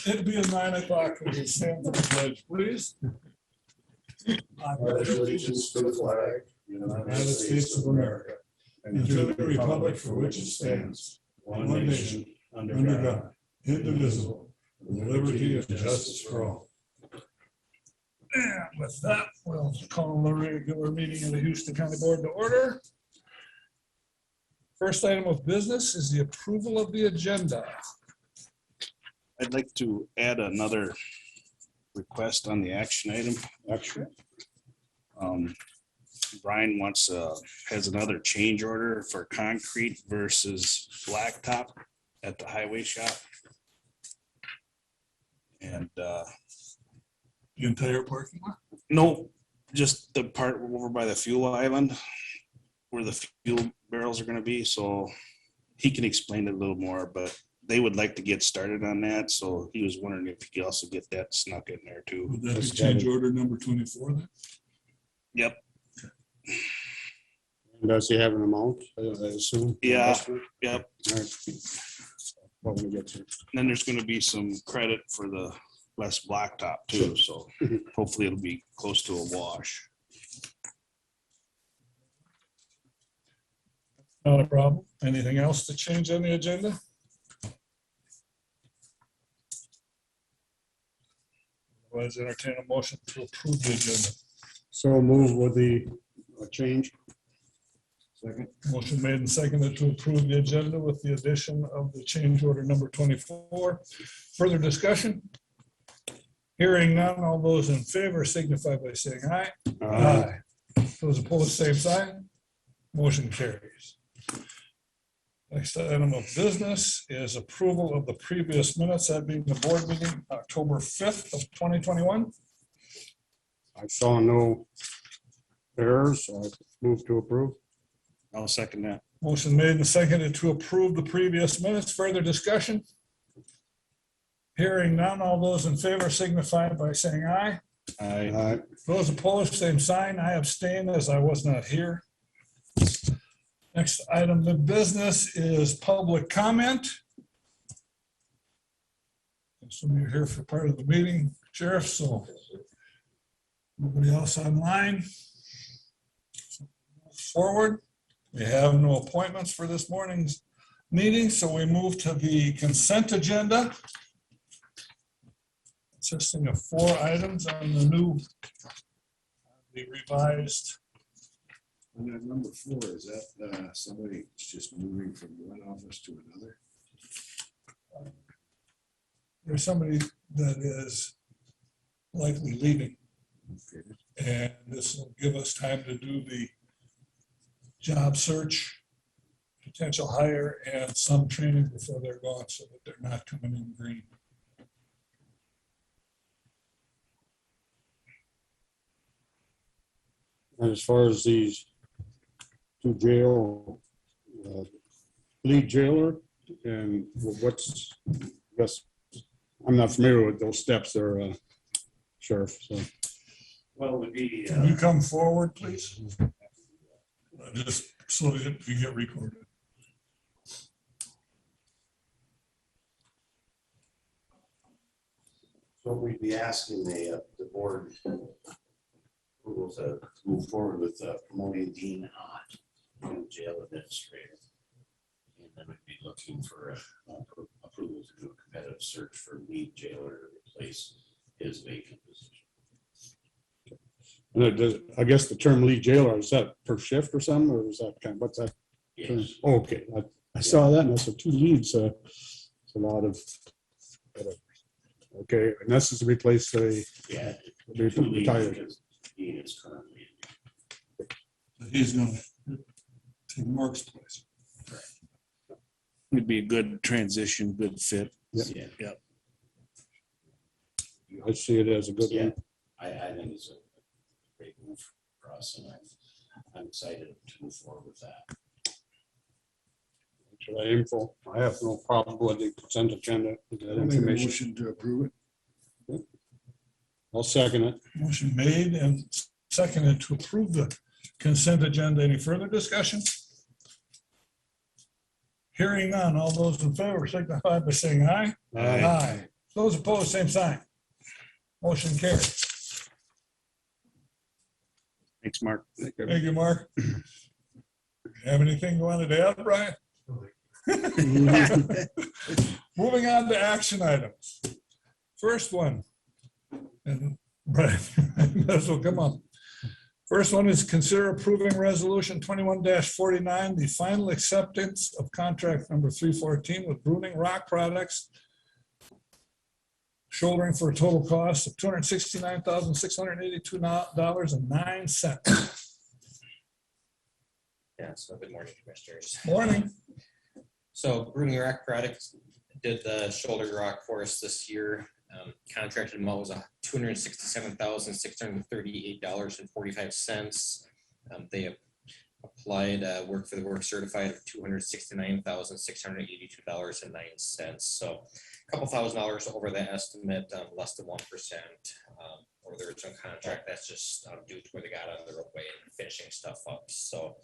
It'd be at 9 o'clock when you stand for the pledge, please. I pledge allegiance to the flag, United States of America, and to the republic for which it stands, one nation, under God, indivisible, with liberty and justice for all. And with that, we'll call the regular meeting of the Houston County Board to order. First item of business is the approval of the agenda. I'd like to add another request on the action item. Brian has another change order for concrete versus blacktop at the highway shop. And The entire parking lot? no, just the part over by the fuel island where the fuel barrels are gonna be. So he can explain it a little more, but they would like to get started on that. So he was wondering if he could also get that snuck in there too. Would that be change order number 24 then? Yep. Does he have an amount, I assume? Yeah. Estimate? Yep. All right. What we get to. Then there's gonna be some credit for the less blacktop too, so hopefully it'll be close to a wash. Not a problem. Anything else to change on the agenda? Otherwise, entertain a motion to approve the agenda. So move with the change. Second. Motion made and seconded to approve the agenda with the addition of the change order number 24. Further discussion? Hearing none, all those in favor signify by saying aye. Aye. Those opposed, same sign. Motion carries. Next item of business is approval of the previous minutes, that being the board meeting, October 5th of 2021. I saw no errors, so I move to approve. I'll second that. Motion made and seconded to approve the previous minutes. Further discussion? Hearing none, all those in favor signify by saying aye. I Those opposed, same sign. I abstain as I was not here. Next item of business is public comment. Some of you are here for part of the meeting, Sheriff, so nobody else online. Forward, we have no appointments for this morning's meeting, so we move to the consent agenda, consisting of 4 items on the revised. And then number 4, is that somebody just moving from one office to another? There's somebody that is likely leaving, Okay. and this will give us time to do the job search, potential hire, and some training before they're gone, so that they're not coming in green. And as far as these 2 jail, lead jailer, and what's, I guess, I'm not familiar with those steps there, Sheriff, so. Well, it would be, Can you come forward, please? Just so that you get recorded. So we'd be asking the board approval to move forward with promoting Dean Ott to jail administrator. And then we'd be looking for approval to do a competitive search for lead jailer to replace his vacant position. And it does, I guess the term lead jailer, is that per shift or something, or is that kind of, what's that? Yes. Okay, I saw that, and I said 2 leads, it's a lot of. Okay, and this is to replace the. Yeah. the 2 leads retired. because Dean is currently. He's gonna take Mark's place. It'd be a good transition, good fit. Yep. Yeah, I see it as a good yeah. one. I think it's a great move for us, and I'm excited to move forward with that. Should I info? I have no problem with the consent agenda. with that I'll make a information. motion to approve it. I'll second it. Motion made and seconded to approve the consent agenda. Any further discussion? Hearing none, all those in favor signify by saying aye. Aye. Those opposed, same sign. Motion carried. Thanks, Mark. Thank you, Mark. Have anything you wanted to add, Brian? Moving on to action items. First one, and Brian, this will come up. First one is consider approving resolution 21-49, the final acceptance of contract number 314 with Bruning Rock Products, shouldering for a total cost of $269,682.09. Yeah, so good morning, Commissioners. Morning. So Bruning Rock Products did the shoulder rock for us this year. Contracted amount was $267,638.45. They applied work for the work certified of $269,682.09. So a couple $1,000s over the estimate, less than 1% over the original contract. That's just due to where they got on the roadway and finishing stuff up. So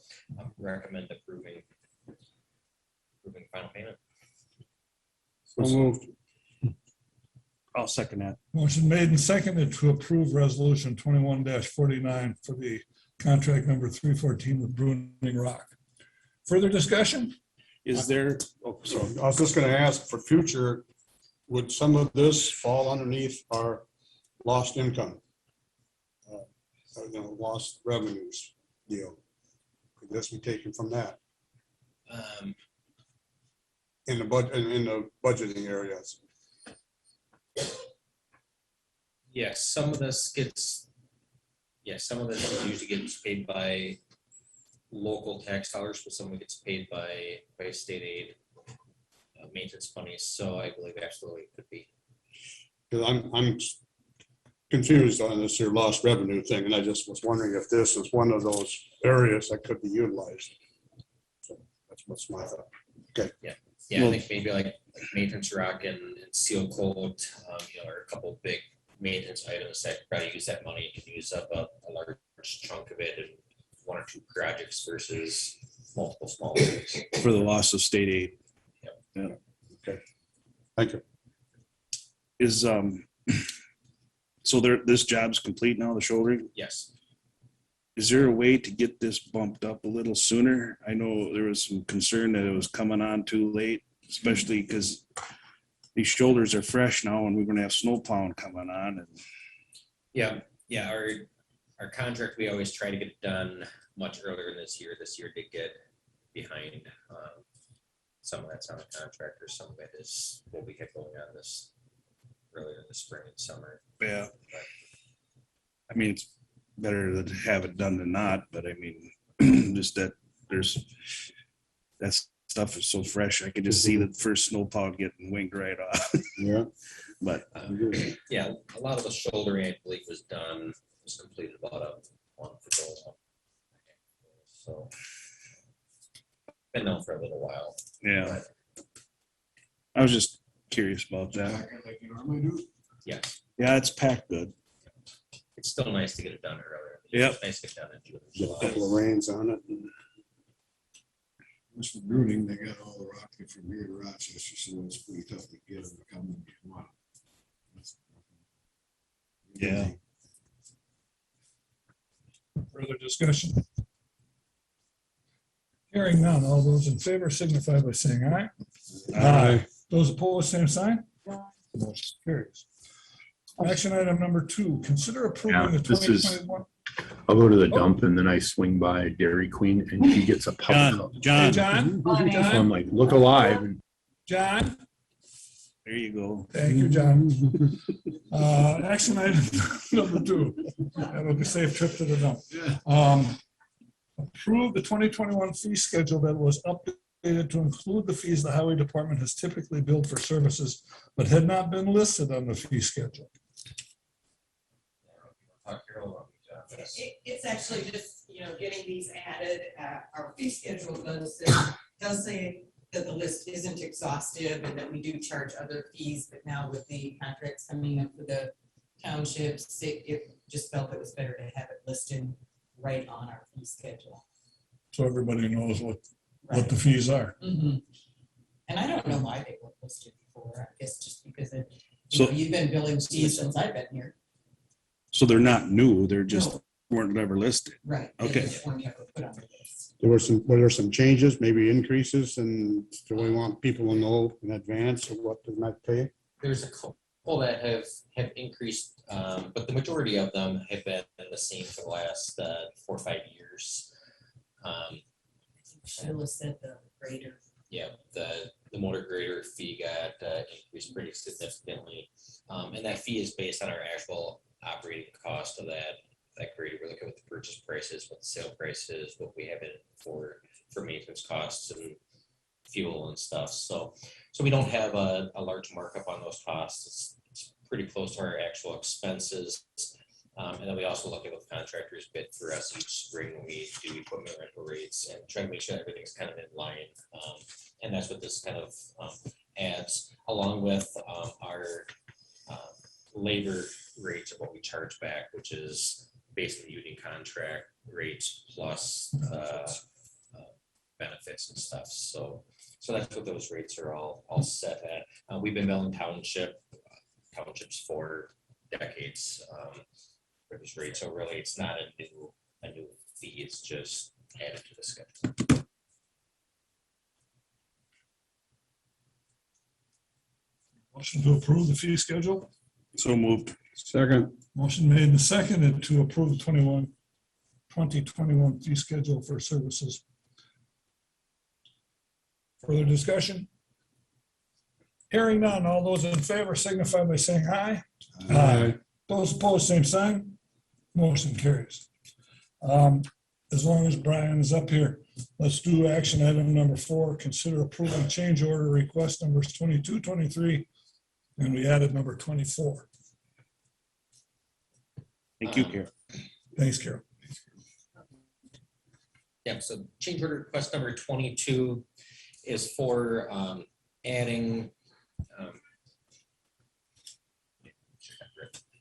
recommend approving final payment. So moved. I'll second that. Motion made and seconded to approve resolution 21-49 for the contract number 314 with Bruning Rock. Further discussion? Is there, oh, So sorry. I was just gonna ask for future, would some of this fall underneath our lost income? Lost revenues deal? Could this be taken from that in the budgeting areas? Yes, some of this usually gets paid by local tax dollars, but some of it gets paid by state aid maintenance monies. So I believe absolutely it could be. Because I'm confused on this here lost revenue thing, and I just was wondering if this is one of those areas that could be utilized. So that's what's my thought. Yeah, Well- I think maybe like maintenance rock and seal coat, are a couple big maintenance items that probably use that money. You can use up a large chunk of it in one or two projects versus multiple small ones. For the loss of state aid. Thank you. Is, so this job's complete now, the shouldering? Yes. Is there a way to get this bumped up a little sooner? I know there was some concern that it was coming on too late, especially because these shoulders are fresh now and we're gonna have snow plowing coming on and Yeah. Our contract, we always try to get it done much earlier this year. This year did get behind. Some of that's on the contractor, some of it is what we had going on this earlier in the spring and summer. yeah. I mean, it's better to have it done than not, but I mean, just that that stuff is so fresh. I could just see the first snow plow getting winged right off. Yeah. But Yeah, a lot of the shouldering, I believe, was completed about a month ago. So been known for a little while. yeah, I was just curious about that. Like you normally do? Yes, Yeah, it's packed good. it's still nice to get it done earlier. Yep. It's nice to get it done in June. Get a couple of rains on it. Mr. Bruning, they got all the rock from here to Rochester, so it's pretty tough to get them to come and get one. Yeah. Further discussion? Hearing none, all those in favor signify by saying aye. Aye. Those opposed, same sign. Motion carries. Action item number 2, consider approving the this is- 2021. I'll go to the dump and then I swing by Dairy Queen and she gets a pup cup. Hey, John, John. So I'm John, like, look alive. And John, there you go. thank you, John. Action item number 2. That'll be a safe trip to the dump. Approve the 2021 fee schedule that was updated to include the fees the highway department has typically billed for services, but had not been listed on the fee schedule. It's actually just, getting these added. Our fee schedule does say that the list isn't exhaustive and that we do charge other fees, but now with the contracts coming up for the townships, it just felt it was better to have it listed right on our fee schedule. So everybody knows what the fees are. Mhm. And I don't know why they weren't listed before, I guess just because of, So- you've been billing fees since I've been here. So they're not new, they're just No. weren't ever listed. Right. they Okay. just weren't ever put on the list. Were there some changes, maybe increases, and do we want people to know in advance of what they might pay? There's a couple that have increased, but the majority of them have been the same for the last 4 or 5 years. Sheila said the grader. Yeah, the motor grader fee got increased pretty significantly. And that fee is based on our actual operating cost of that grader. We look at what the purchase price is, what the sale price is, what we have in for maintenance costs and fuel and stuff. So we don't have a large markup on those costs. It's pretty close to our actual expenses. And then we also look at what the contractors bid for us each spring when we do equipment rental rates and try to make sure everything's kind of in line. And that's what this kind of adds, along with our labor rates of what we charge back, which is based on the union contract rates plus benefits and stuff. So that's what those rates are all set at. We've been billing townships for decades. For this rate, so really it's not a new fee, it's just added to the schedule. Motion to approve the fee schedule. So moved. Second, Motion made and seconded to approve the 2021 fee schedule for services. Further discussion? Hearing none, all those in favor signify by saying aye. Aye. Those opposed, same sign. Motion carries. As long as Brian is up here, let's do action item number 4. Consider approving change order request numbers 22, 23, and we added number 24. Thank you, Carol. Thanks, Carol. Yeah, so change order request number 22 is for adding.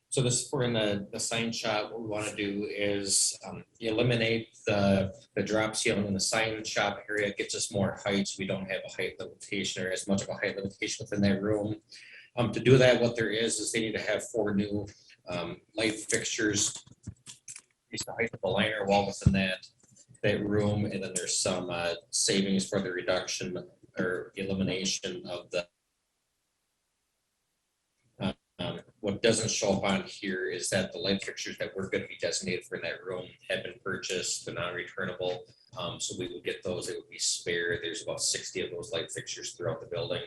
So this is for in the sign shop. What we want to do is eliminate the drop ceiling in the sign shop area. It gets us more height, so we don't have a height limitation or as much of a height limitation within that room. To do that, what there is they need to have 4 new light fixtures. Increase the height of the liner wall within that room, and then there's some savings for the reduction or elimination of the. What doesn't show up on here is that the light fixtures that were going to be designated for in that room had been purchased, they're non-returnable. So we would get those, it would be spare. There's about 60 of those light fixtures throughout the building.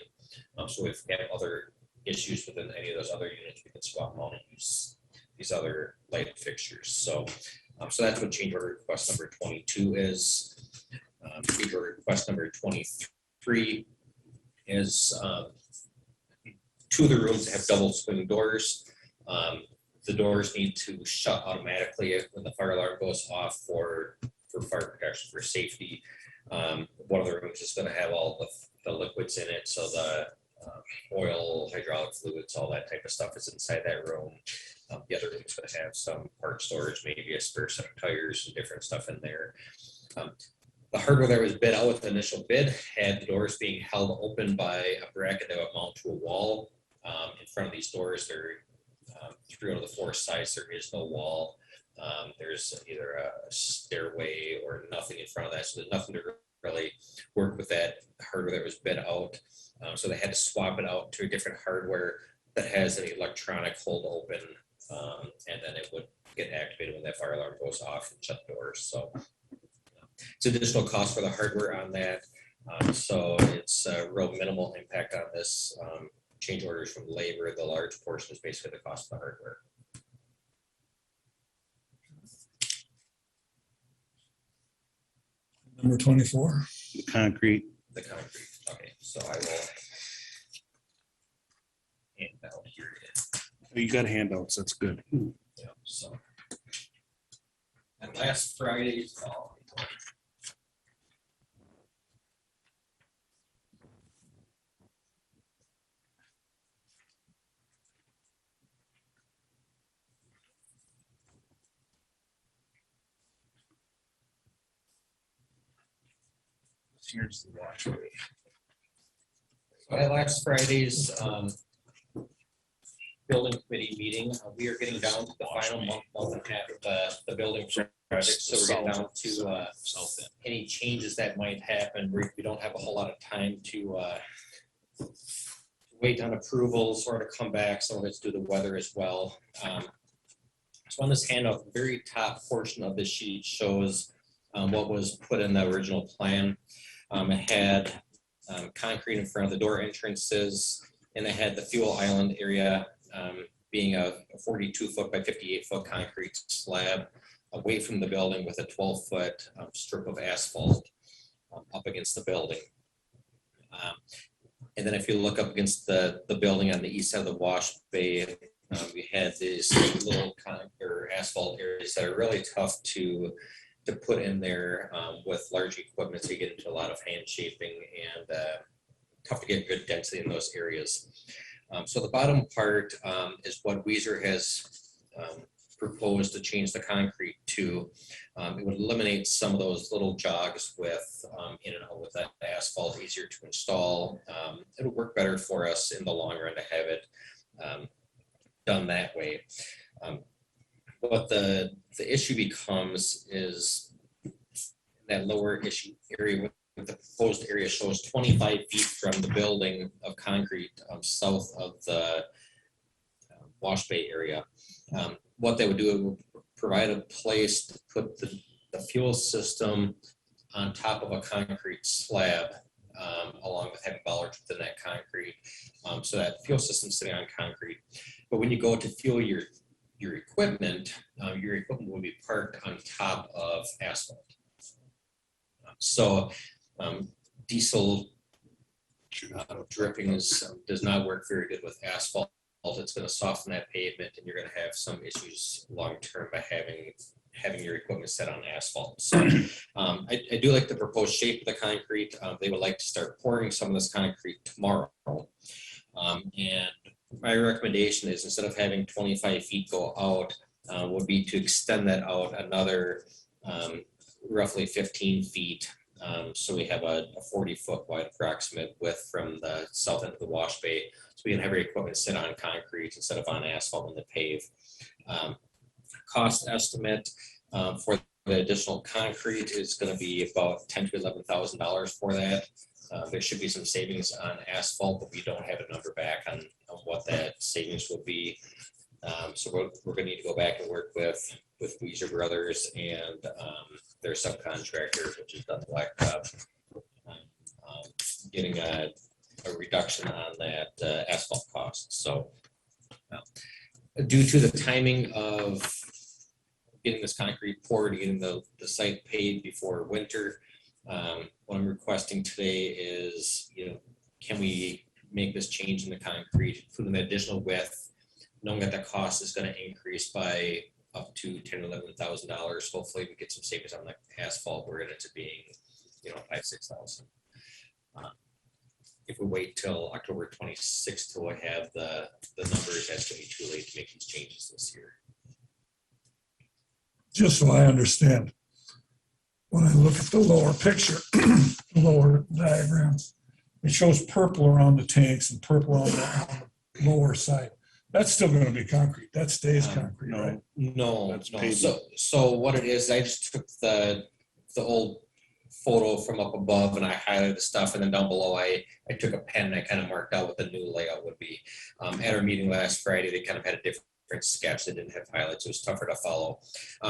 So if we have other issues within any of those other units, we can swap them out and use these other light fixtures. So that's what change order request number 22 is. Change order request number 23 is 2 of the rooms have double swing doors. The doors need to shut automatically when the fire alarm goes off for fire protection, for safety. One of the rooms is going to have all the liquids in it, so the oil, hydraulic fluids, all that type of stuff is inside that room. The other room is going to have some part storage, maybe a spare set of tires and different stuff in there. The hardware that was bid out with the initial bid had the doors being held open by a bracket that would mount to a wall. In front of these doors, there 3 out of the 4 sides, there is no wall. There's either a stairway or nothing in front of that, so there's nothing to really work with that hardware that was bid out. So they had to swap it out to a different hardware that has an electronic hold open, and then it would get activated when that fire alarm goes off and shut the doors. So it's additional cost for the hardware on that. So it's a real minimal impact on this. Change orders from labor, the large portion is basically the cost of the hardware. Number 24. The concrete. The concrete. Okay, so I will hand out here. You got handouts, that's good. Yeah, so. And last Friday's call. Here's the watch. At last Friday's building committee meeting, we are getting down to the final month and a half of the building project. So we're getting down to any changes that might happen. We don't have a whole lot of time to wait on approvals or to come back. Some of it's due to weather as well. So on this handout, the very top portion of the sheet shows what was put in the original plan. It had concrete in front of the door entrances, and it had the fuel island area being a 42-foot by 58-foot concrete slab away from the building with a 12-foot strip of asphalt up against the building. And then if you look up against the building on the east side of the wash bay, we had these little asphalt areas that are really tough to put in there with large equipment. So you get into a lot of hand shaping and tough to get good density in those areas. So the bottom part is what Weezer has proposed to change the concrete to. It would eliminate some of those little jogs with in and out with that asphalt, easier to install. It'll work better for us in the long run to have it done that way. What the issue becomes is that lower issue area. The proposed area shows 25 feet from the building of concrete south of the wash bay area. What they would do, it would provide a place to put the fuel system on top of a concrete slab, along with having bollards within that concrete. So that fuel system sitting on concrete. But when you go to fuel your equipment will be parked on top of asphalt. So diesel dripping does not work very good with asphalt. It's going to soften that pavement, and you're going to have some issues long term by having your equipment set on asphalt. So I do like the proposed shape of the concrete. They would like to start pouring some of this concrete tomorrow. And my recommendation is, instead of having 25 feet go out, would be to extend that out another roughly 15 feet. So we have a 40-foot wide approximate width from the south end of the wash bay. So we can have our equipment sit on concrete instead of on asphalt when they pave. Cost estimate for the additional concrete is going to be about $10,000 to $11,000 for that. There should be some savings on asphalt, but we don't have a number back on what that savings will be. So we're going to need to go back and work with Weezer Brothers and their subcontractor, which is Dun Blacktop, getting a reduction on that asphalt cost. So due to the timing of getting this concrete poured, getting the site paid before winter, what I'm requesting today is, can we make this change in the concrete, including the additional width, knowing that the cost is going to increase by up to $10,000 to $11,000. Hopefully we get some savings on the asphalt. We're going to being, $5,000 to $6,000. If we wait till October 26th till we have the numbers, that's going to be too late to make these changes this year. Just so I understand, when I look at the lower picture, the lower diagram, it shows purple around the tanks and purple on the lower side. That's still going to be concrete. That stays concrete, right? No. pavement. So what it is, I just took the old photo from up above and I highlighted the stuff, and then down below I took a pen and I kind of marked out what the new layout would be. At our meeting last Friday, they kind of had a different sketch. They didn't have highlights. It was tougher to follow.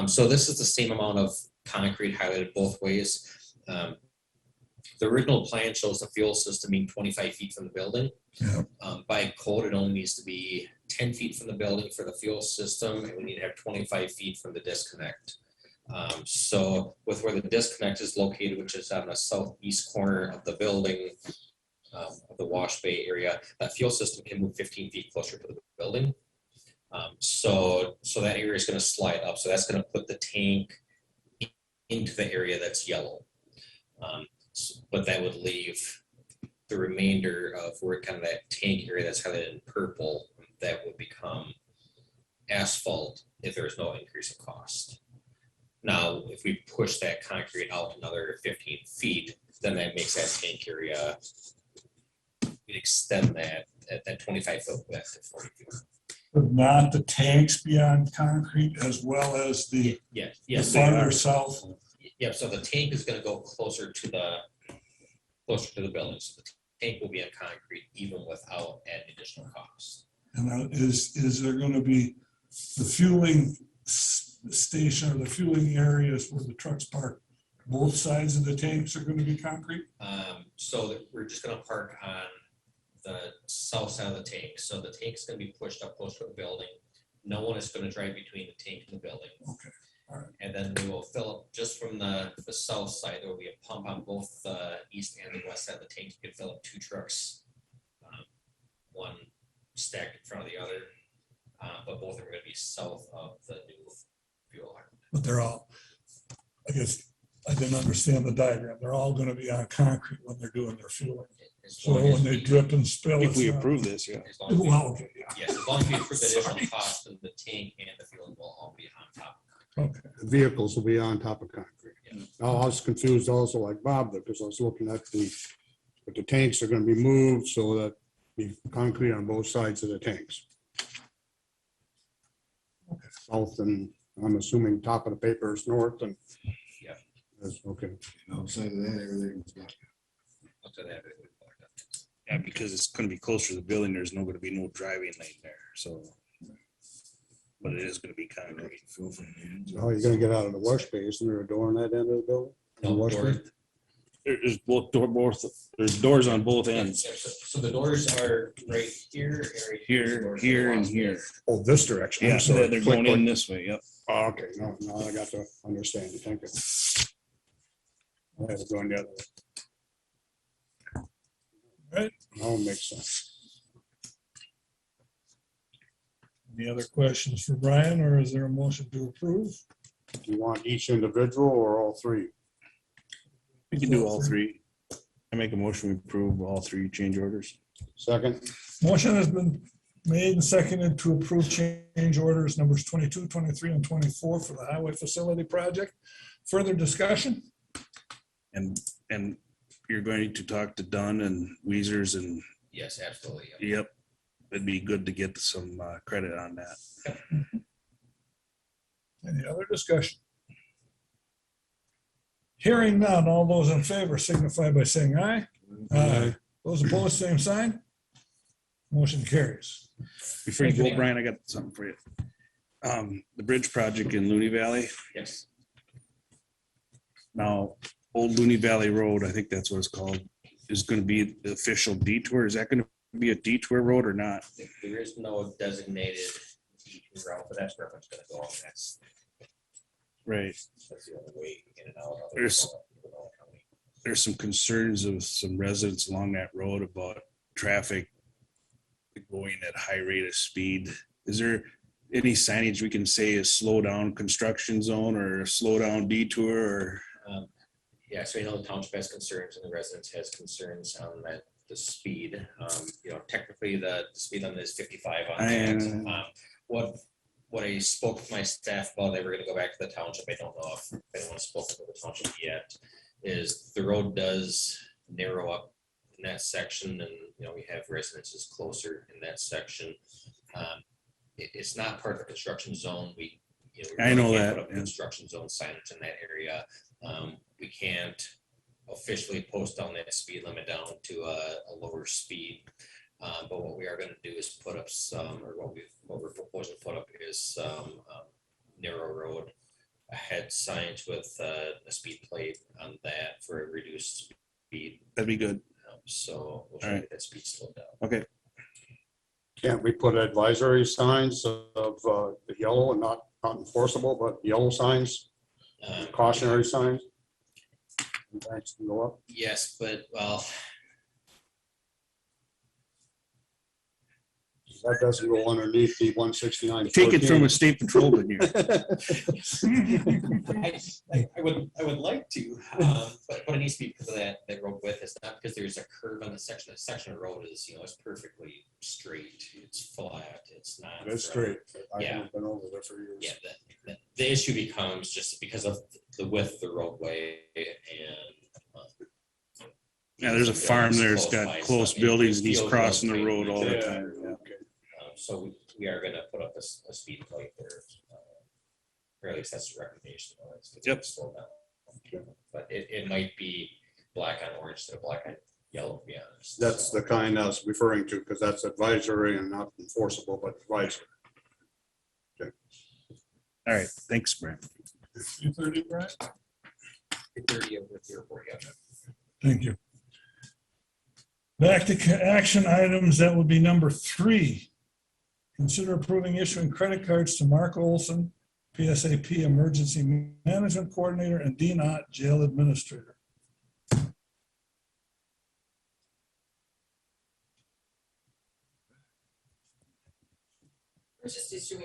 So this is the same amount of concrete highlighted both ways. The original plan shows the fuel system being 25 feet from the building. Yeah. By code, it only needs to be 10 feet from the building for the fuel system, and we need to have 25 feet from the disconnect. So with where the disconnect is located, which is on the southeast corner of the building, of the wash bay area, that fuel system can move 15 feet closer to the building. So that area is going to slide up. So that's going to put the tank into the area that's yellow. But that would leave the remainder of where kind of that tank area that's highlighted in purple, that would become asphalt if there's no increase in cost. Now, if we push that concrete out another 15 feet, then that makes that tank area we'd extend that at that 25-foot width to 40 feet. But not the tanks beyond concrete as well as the Yeah, the yes, farther south. yeah, so the tank is gonna go closer to the building, so the tank will be in concrete even without adding additional costs. And is there gonna be the fueling station or the fueling areas where the trucks park? Both sides of the tanks are gonna be concrete? So that we're just gonna park on the south side of the tank, so the tank's gonna be pushed up close to the building. No one is gonna drive between the tank and the building. Okay, all right. And then we will fill up just from the south side. There will be a pump on both the east and the west side of the tank. You can fill up 2 trucks. One stacked in front of the other, but both are gonna be south of the new fuel line. But they're all, I guess, I didn't understand the diagram. They're all gonna be on concrete when they're doing their fueling. As So long as when they we- drip and spill. If it's we not- approve this, yeah. as long as we- Well, okay, yeah, Yes, as long as we approve the additional Sorry. cost, then the tank and the fueling will all be on top. okay. The vehicles will be on top of concrete. I was confused also like Bob, because I was looking at but the tanks are gonna be moved so that the concrete on both sides of the tanks. South and I'm assuming top of the paper is north and. Yeah. That's okay. Outside of that, everything's got. Up to that, it would- Yeah, because it's gonna be closer to the building, there's no gonna be no driving lane there, so. But it is gonna be concrete. Oh, you're gonna get out of the wash bay. Isn't there a door on that end of the building? The No, wash door- bay? There's there's doors on both ends, So the doors are right here, and right here, here, and here. Oh, this direction. Yeah, I'm so sorry. they're Click, going in click. this way, yep. Oh, okay, no, I got to understand. Thank you. I had to go in the other way. Right. Now it makes sense. Any other questions for Brian, or is there a motion to approve? Do you want each individual or all three? We can do all 3. I make a motion to approve all 3 change orders. Second, Motion has been made and seconded to approve change orders numbers 22, 23, and 24 for the highway facility project. Further discussion? And you're going to talk to Dunn and Weezers and, Yes, absolutely. Yeah. yep. It'd be good to get some credit on that. Any other discussion? Hearing none, all those in favor signify by saying aye. Aye. Those opposed, same sign. Motion carries. Before you Thank go, you. Brian, I got something for you. The bridge project in Looney Valley. Yes. Now, Old Looney Valley Road, I think that's what it's called, is gonna be the official detour. Is that gonna be a detour road or not? There is no designated route, but that's where it's gonna go. And that's Right. the only way in and out. There's some concerns of some residents along that road about traffic going at high rate of speed. Is there any signage we can say is slow down construction zone or slow down detour or? Yeah, so you know, the township has concerns and the residents has concerns on that, the speed. Technically, the speed limit is 55 on that. What I spoke with my staff about, they were gonna go back to the township. I don't know if anyone spoke to the township yet. Is the road does narrow up in that section and, we have residences closer in that section. It's not part of the construction zone. We I know can't that, put up yeah. Construction zone signage in that area. We can't officially post down that speed limit down to a lower speed. But what we are gonna do is put up some, or what we're proposing to put up is some narrow road ahead signs with a speed plate on that for a reduced speed. That'd be good. So we'll try All to right. get that speed slowed down. Okay. can't we put advisory signs of the yellow and not enforceable, but yellow signs, cautionary signs? Thanks, can go up. Yes, but well, That doesn't go underneath the 169. Take it from a state patrolman here. I would like to, but it needs to be because of that road width. It's not because there's a curve on the section. The section of road is, it's perfectly straight. It's flat. It's not. That's straight. I Yeah. haven't been over there for years. Yeah, the issue becomes just because of the width of the roadway and Yeah, there's a farm there that's got close buildings and he's crossing the road all the Yeah, time. Yeah. okay. So we are gonna put up a speed plate there. Or at least that's the recommendation. Yep. Slow down. But it might be black on orange instead of black on yellow, to be honest. That's the kind I was referring to, because that's advisory and not enforceable, but advisory. All right, thanks, Brent. 2:30, Brian? 30 with your report, yeah. Thank you. Back to action items, that would be number 3. Consider approving issuing credit cards to Mark Olson, PSAP Emergency Management Coordinator, and Dean Ott, Jail Administrator. We're just issuing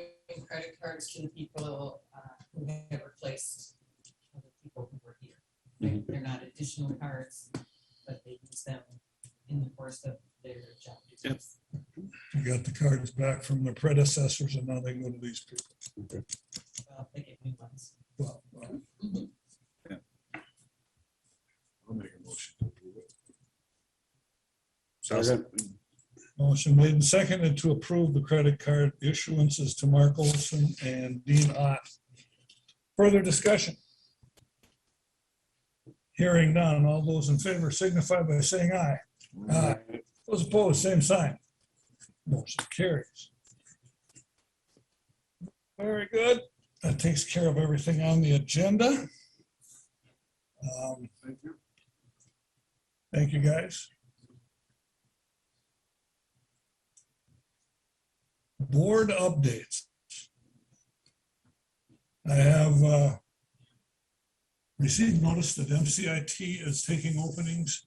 credit cards to the people who have replaced other people who were here. They're not additional cards, but they use them in the course of their job duties. We got the cards back from their predecessors and now they go to these people. Well, they get new ones. Well, I'll make a motion to approve it. Second. motion made and seconded to approve the credit card issuances to Mark Olson and Dean Ott. Further discussion? Hearing none. All those in favor signify by saying aye. Aye. Those opposed, same sign. Motion carries. Very good. That takes care of everything on the agenda. Thank you. Thank you, guys. Board updates. I have received notice that MCIT is taking openings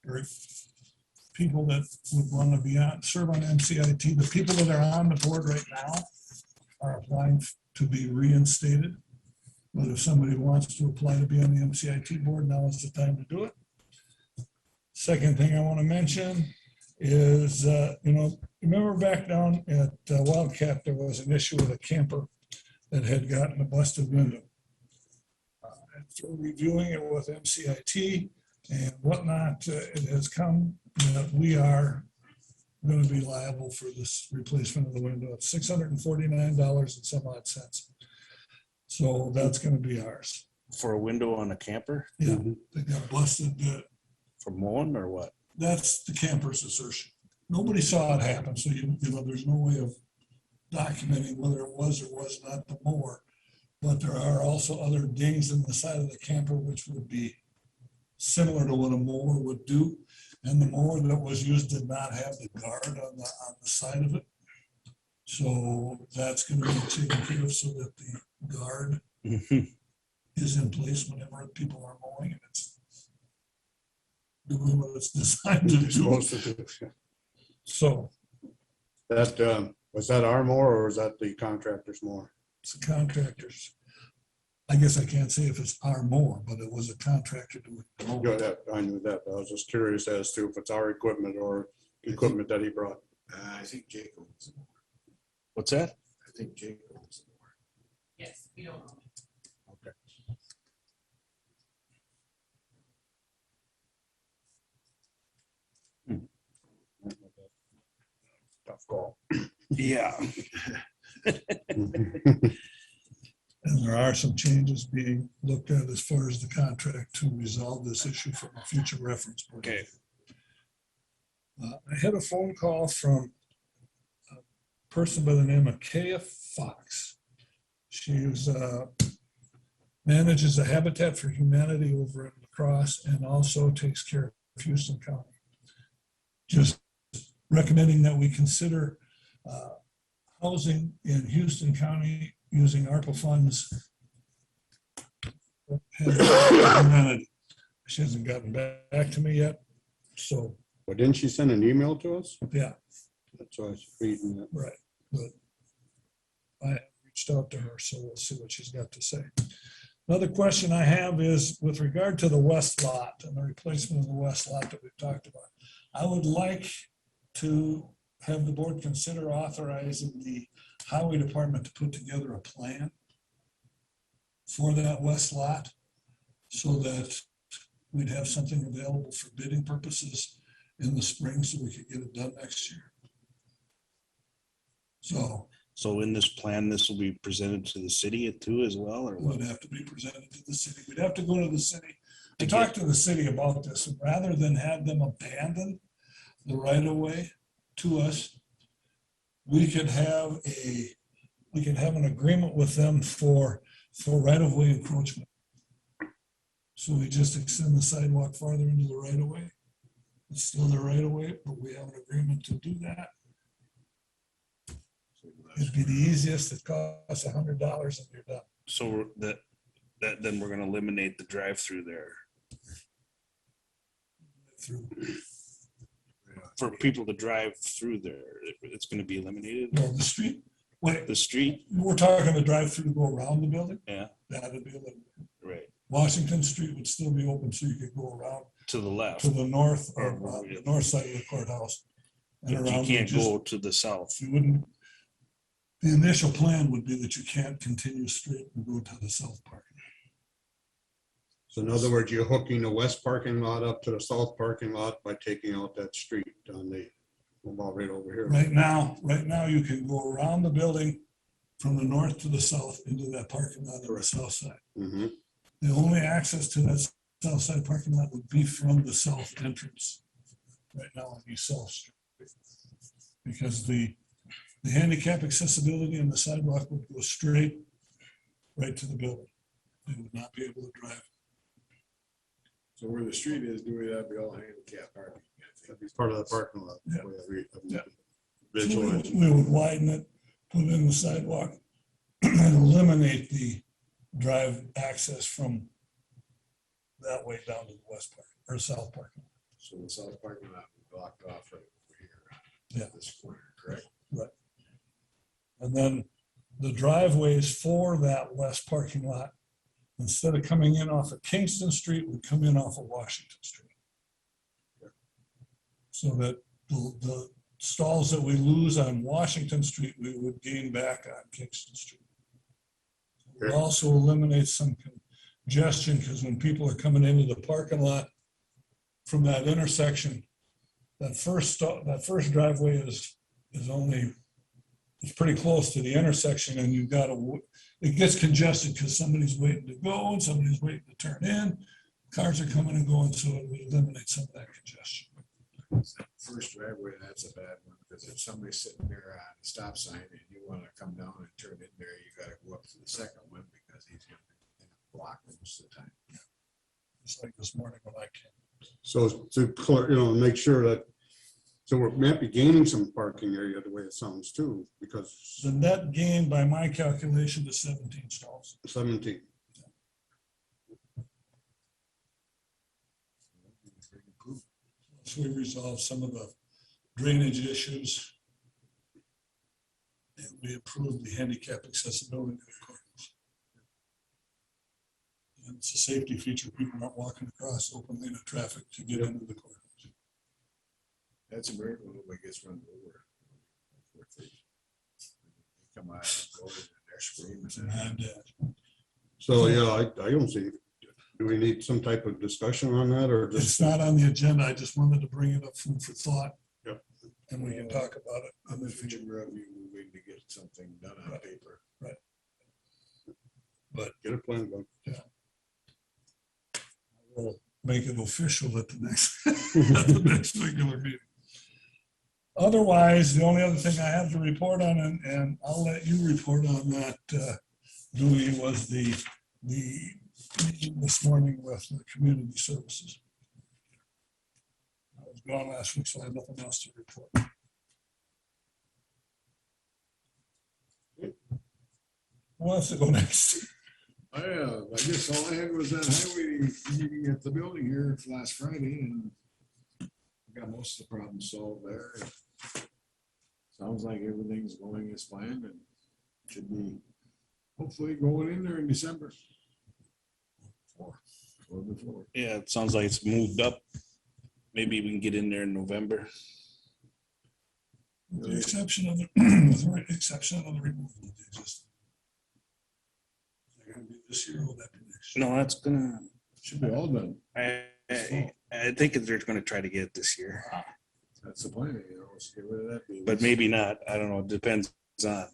for people that would want to be on, serve on MCIT. The people that are on the board right now are applying to be reinstated. But if somebody wants to apply to be on the MCIT board, now is the time to do it. Second thing I want to mention is, remember back down at Wildcat, there was an issue with a camper that had gotten a busted window. After reviewing it with MCIT and whatnot, it has come that we are going to be liable for this replacement of the window. It's $649 and some odd cents. So that's going to be ours. For a window on a camper Yeah, they got busted. for mowing or what? That's the camper's assertion. Nobody saw it happen, so there's no way of documenting whether it was or was not the mower. But there are also other dings in the side of the camper which would be similar to what a mower would do. And the mower that was used did not have the guard on the side of it. So that's going to be taken care of so that the guard is in place whenever people are mowing and it's doing what it's designed to do. Supposed to do. So That, was that our mower or was that the contractor's mower? it's the contractors. I guess I can't say if it's our mower, but it was a contractor doing the mowing. Good, I knew that, but I was just curious as to if it's our equipment or equipment that he brought. I think Jake owns the mower. What's that? I think Jake owns the mower. Yes, we don't own it. Okay. Tough call. Yeah. And there are some changes being looked at as far as the contract to resolve this issue from a future reference point. Okay. I had a phone call from a person by the name of Kaya Fox. She was, manages a Habitat for Humanity over in La Crosse and also takes care of Houston County. Just recommending that we consider housing in Houston County using ARPA funds. She hasn't gotten back to me yet, so, But didn't she send an email to us? yeah, That's why I was reading that. right, but I reached out to her, so we'll see what she's got to say. Another question I have is with regard to the west lot and the replacement of the west lot that we've talked about. I would like to have the board consider authorizing the highway department to put together a plan for that west lot so that we'd have something available for bidding purposes in the spring so we could get it done next year. So So in this plan, this will be presented to the city too as well, or it what? would have to be presented to the city. We'd have to go to the city. I To talked to the city about this, and rather than have them abandon the right of way to us, we could have an agreement with them for right of way encroachment. So we just extend the sidewalk farther into the right of way. It's still the right of way, but we have an agreement to do that. It'd be the easiest. It costs $100 and you're done. So then we're gonna eliminate the drive-through there Through, for people to drive through there. It's gonna be eliminated. well, the street, wait, The street, we're talking the drive-through to go around the building? yeah, That'd be eliminated. right, Washington Street would still be open, so you could go around to the left. to the north of, Or, the north side of the courthouse. And But you around, can't just, go to the south. you wouldn't, the initial plan would be that you can't continue straight and go to the south parking. So in other words, you're hooking the west parking lot up to the south parking lot by taking out that street on the, about right over here. Right now, you can go around the building from the north to the south into that parking lot on the south side. Mhm. The only access to that south side parking lot would be from the south entrance. Right now on East South Street. Because the handicap accessibility and the sidewalk would go straight right to the building. They would not be able to drive. So where the street is, do we have to be all handicap parking? That'd be part of the parking lot. Yeah. Yeah. So Visual. we would widen it, put in the sidewalk, and eliminate the drive access from that way down to the west park or south parking. So the south parking lot will be blocked off right over here. Yeah. This corner, correct? And then the driveways for that west parking lot, instead of coming in off of Kingston Street, would come in off of Washington Street. So that the stalls that we lose on Washington Street, we would gain back on Kingston Street. It also eliminates some congestion, because when people are coming into the parking lot from that intersection, that first driveway is only, it's pretty close to the intersection, and you've got to, it gets congested because somebody's waiting to go and somebody's waiting to turn in. Cars are coming and going, so it would eliminate some of that congestion. First driveway, that's a bad one, because if somebody's sitting there on a stop sign and you want to come down and turn in there, you gotta go up to the second one, because he's gonna be blocked most of the time. Just like this morning when I came. So to, make sure that, so we're might be gaining some parking area the way it sounds too, because The net gain by my calculation is 17 stalls. 17. So we resolve some of the drainage issues. And we improve the handicap accessibility to the courthouse. And it's a safety feature. People not walking across open lane of traffic to get into the courthouse. That's a miracle nobody gets run over. They come out and go and they're screaming. And So, yeah, I don't see, do we need some type of discussion on that or it's just? not on the agenda. I just wanted to bring it up food for thought. Yep. And we can talk about it In in the the future. future, of you moving to get something done on paper. Get a plan done. We'll make it official at the next, at the next regular meeting. Otherwise, the only other thing I have to report on, and I'll let you report on that, Dewey, was the meeting this morning with the community services. I was gone last week, so I have nothing else to report. Who wants to go next? I guess all I had was that highway meeting at the building here last Friday, and we got most of the problems solved there. Sounds like everything's going as planned and should be hopefully going in there in December. Or before. Yeah, it sounds like it's moved up. Maybe we can get in there in November. With the exception of the exception of the removal of the existing. Is that gonna be this year or will that be next year? No, that's gonna, Should be all done. I I think they're gonna try to get it this year, That's the plan, you know, let's get rid of that. beat. but maybe not. I don't know. It depends on.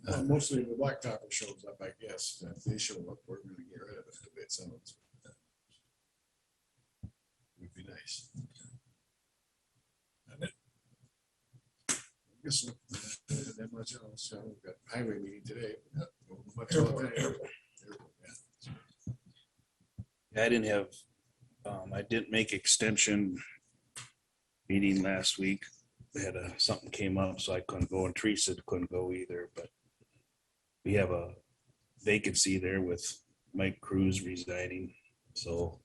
Well, mostly the blacktopper shows up, I guess. If they show up, we're gonna get rid of it. The way it sounds. Would be nice. I guess that much else. So we've got highway meeting today. Much all Airport, day. airport. Yeah. I didn't have, I didn't make extension meeting last week. We had something came up, so I couldn't go, and Teresa couldn't go either, but we have a vacancy there with Mike Cruz resigning, so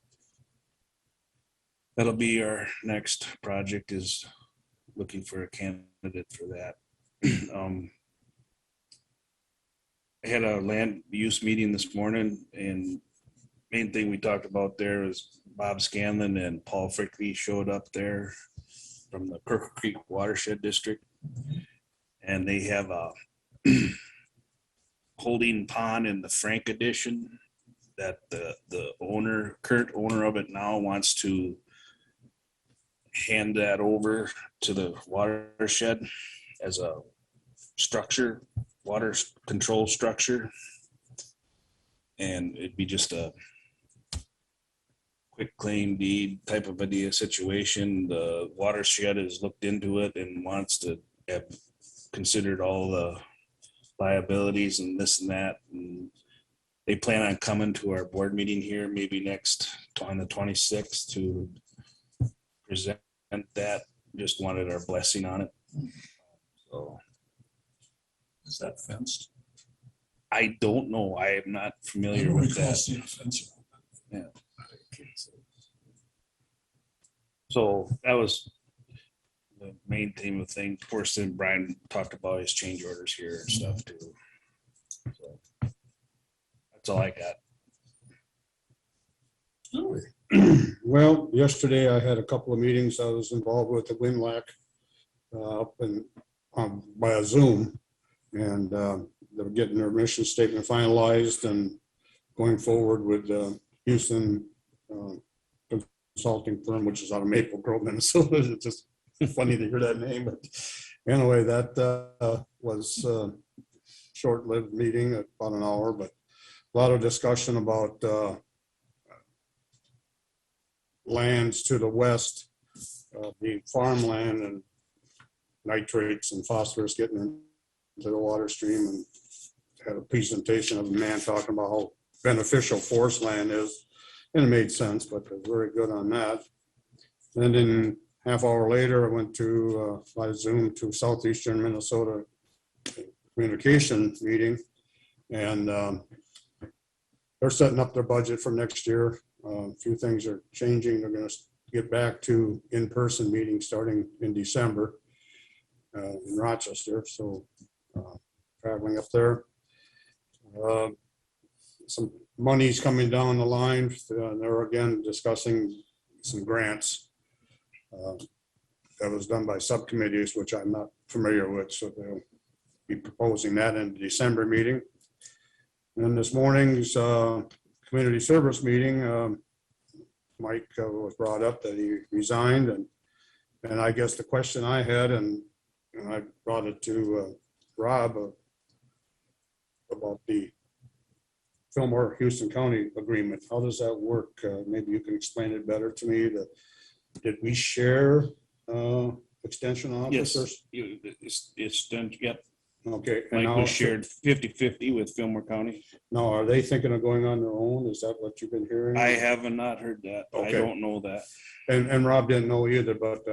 that'll be our next project, is looking for a candidate for that. I had a land use meeting this morning, and main thing we talked about there is Bob Scanlon and Paul Frickley showed up there from the Kirk Creek Watershed District. And they have a holding pond in the Frank addition that the current owner of it now wants to hand that over to the watershed as a structure, water control structure. And it'd be just a quick claim deed type of idea situation. The watershed has looked into it and wants to have considered all the liabilities and this and that. And they plan on coming to our board meeting here maybe next on the 26th to present that. Just wanted our blessing on it. So Is that fenced? I don't know. I am not I familiar don't with recall that. seeing a fence around that. So that was the main theme of things. Of course, then Brian talked about his change orders here and stuff too. So that's all I got. Well, yesterday I had a couple of meetings. I was involved with the Winlac up in via Zoom, and they're getting their mission statement finalized and going forward with Houston consulting firm, which is out of Maple Grove, Minnesota. It's just funny to hear that name, but anyway, that was a short-lived meeting, about an hour, but a lot of discussion about lands to the west being farmland and nitrates and phosphorus getting into the water stream, and had a presentation of a man talking about how beneficial forest land is, and it made sense, but they're very good on that. And then half hour later, I went to by Zoom to Southeastern Minnesota communication meeting, and they're setting up their budget for next year. A few things are changing. They're going to get back to in-person meetings starting in December in Rochester. So traveling up there. Some money's coming down the line. They're again discussing some grants. That was done by subcommittees, which I'm not familiar with. So they'll be proposing that in the December meeting. And this morning's community service meeting, Mike was brought up that he resigned, and I guess the question I had, and I brought it to Rob about the Fillmore Houston County agreement. How does that work? Maybe you can explain it better to me. Did we share extension officers? Yes, it's done. Yep. Okay. Mike now, was shared 50-50 with Fillmore County. No, are they thinking of going on their own? Is that what you've been hearing? I have not heard that. I Okay. don't know that. And Rob didn't know either, but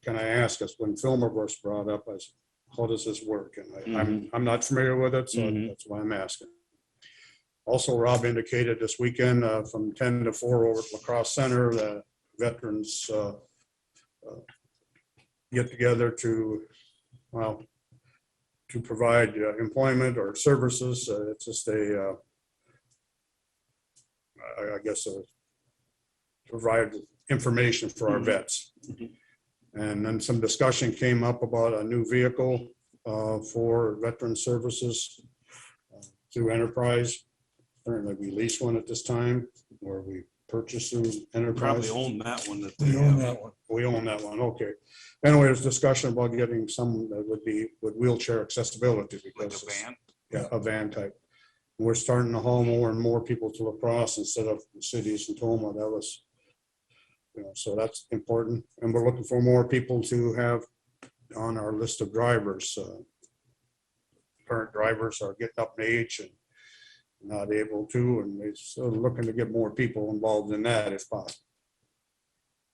can I ask us, when Fillmore was brought up, I said, how does this work? And I'm not familiar with it, so that's why I'm asking. Also, Rob indicated this weekend from 10 to 4 over at La Crosse Center, the veterans get together to provide employment or services. It's just I guess, provide information for our vets. And then some discussion came up about a new vehicle for veteran services through Enterprise. Apparently we lease one at this time, or we Purchasing Probably Enterprise. own that one that We they own have. that one. We own that one, okay. Anyway, there's discussion about getting some that would be with wheelchair accessibility Like because a it's- van. yeah, a van type. We're starting to haul more and more people to La Crosse instead of the cities and Toma. That was, so that's important. And we're looking for more people to have on our list of drivers. Current drivers are getting up in age and not able to, and we're sort of looking to get more people involved in that if possible.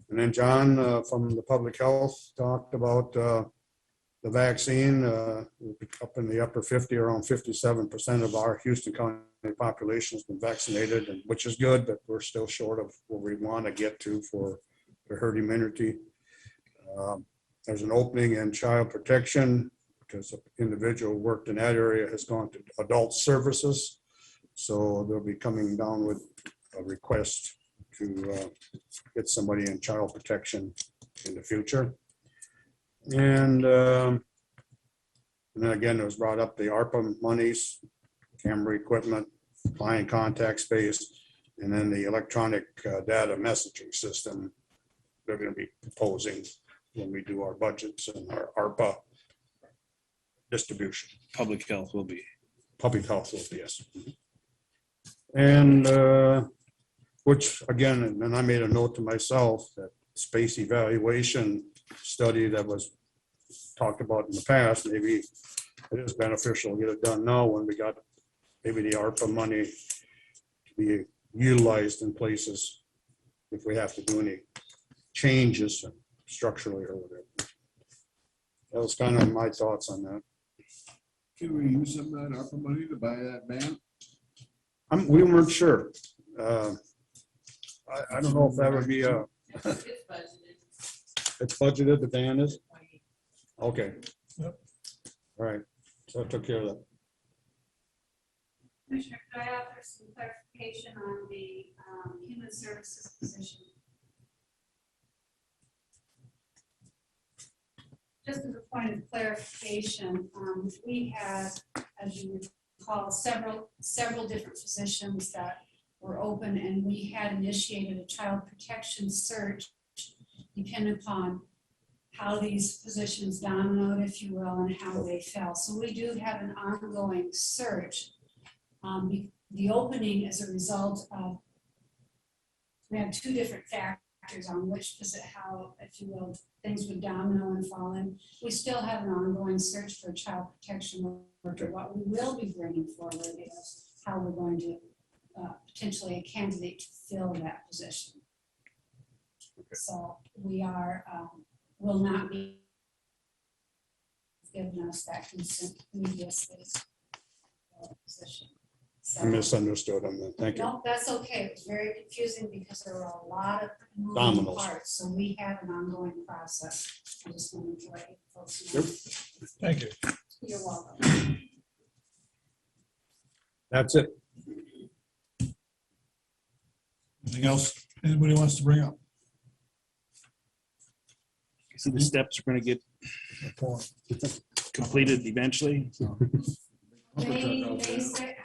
And then John from the public health talked about the vaccine, up in the upper 50, around 57% of our Houston County population has been vaccinated, and which is good, but we're still short of what we want to get to for the herd immunity. There's an opening in child protection because an individual who worked in that area has gone to adult services. So they'll be coming down with a request to get somebody in child protection in the future. And then again, it was brought up the ARPA monies, camera equipment, client contact space, and then the electronic data messaging system they're going to be proposing when we do our budgets and our ARPA distribution. Public health will be. Public health will be, yes. And which again, and I made a note to myself that space evaluation study that was talked about in the past, maybe it is beneficial to get it done now when we got maybe the ARPA money to be utilized in places if we have to do any changes structurally or whatever. That was kind of my thoughts on that. Can we use some of that ARPA money to buy that van? We weren't sure. I don't know if that would be It's budgeted. it's budgeted, the van is? Okay. Yep. All right, so I took care of that. Commissioner, could I offer some clarification on the human services position? Just as a point of clarification, we had, as you recall, several different positions that were open, and we had initiated a child protection search depending upon how these positions dominoed, if you will, and how they fell. So we do have an ongoing search. The opening is a result of, we have two different factors on which, how, if you will, things would domino and fall in. We still have an ongoing search for child protection worker. What we will be bringing forward is how we're going to potentially a candidate to fill that position. So we are, will not be giving us that consent previously position. So, I misunderstood on that. Thank you. no, that's okay. It was very confusing because there were a lot of moving Dominoes. parts. So we have an ongoing process. I just wanted to let you folks know. Yep. Thank you. You're welcome. That's it. Anything else anybody wants to bring up? So the steps are gonna get completed eventually. They say,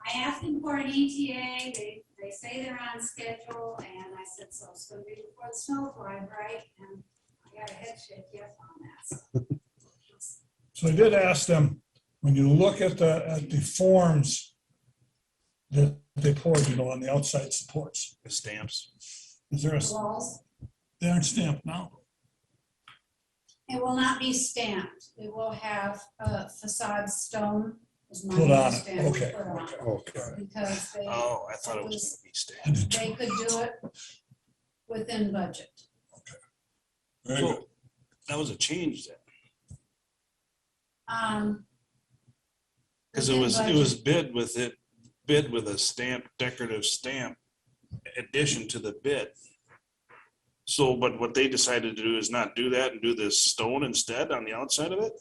I asked them for an ETA, they say they're on schedule, and I said, so it's gonna be before the snow flies, right? And I got a head shake yes on that. So I did ask them, when you look at the forms that they poured, on the outside supports, The stamps. is there a, Walls, they aren't stamped now? it will not be stamped. It will have a facade stone. is my Put on it, understanding, okay, put on it, Okay. Because they, Oh, I thought it was gonna be I stamped. did too. they could do it within budget. Very good. So that was a change then, because it Within was budget. bid with a stamp, decorative stamp addition to the bid. So, but what they decided to do is not do that and do this stone instead on the outside of it?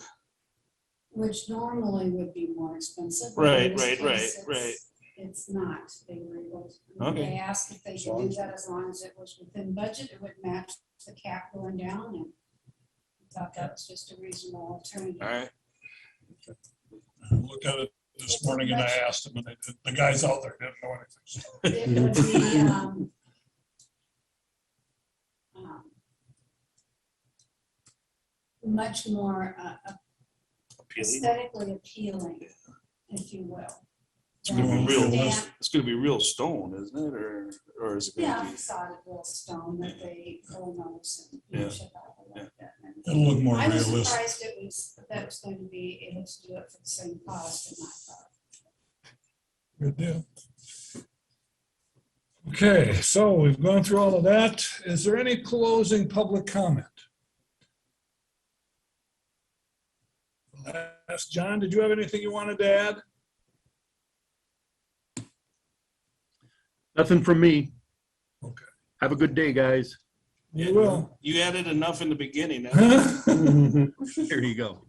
Which normally would be more expensive. but Right, in this right, case, right, it's- It's not. They were able, Okay. they asked if they could do that as long as it was within budget, it would match the cap going down, and I thought that was just a reasonable alternative. All right, Look at it this morning and I asked them, and the guys out there didn't know anything. It would be, much more Appealing. aesthetically appealing, if you will. It's gonna be than real, stamp- it's gonna be real stone, isn't it, or is it Yeah, gonna be? facade real stone that they pull nose and Yeah. chip out like that. And It'll look more I was realistic. surprised that was going to be able to do it for the same cost, and I thought, Good deal. Okay, so we've gone through all of that. Is there any closing public comment? Last, John, did you have anything you wanted to add? Nothing from me. Okay. Have a good day, guys. You will. You added enough in the beginning. huh? There you go.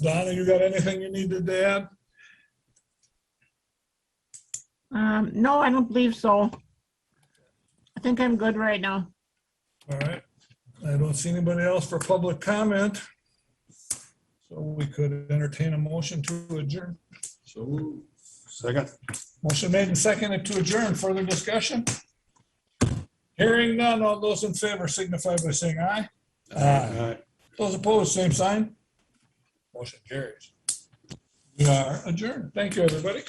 Donna, you got anything you needed to add? No, I don't believe so. I think I'm good right now. All right. I don't see anybody else for public comment. So we could entertain a motion to adjourn. So, second. Motion made and seconded to adjourn. Further discussion? Hearing none, all those in favor signify by saying aye. Aye. Those opposed, same sign. Motion carries. We are adjourned. Thank you, everybody.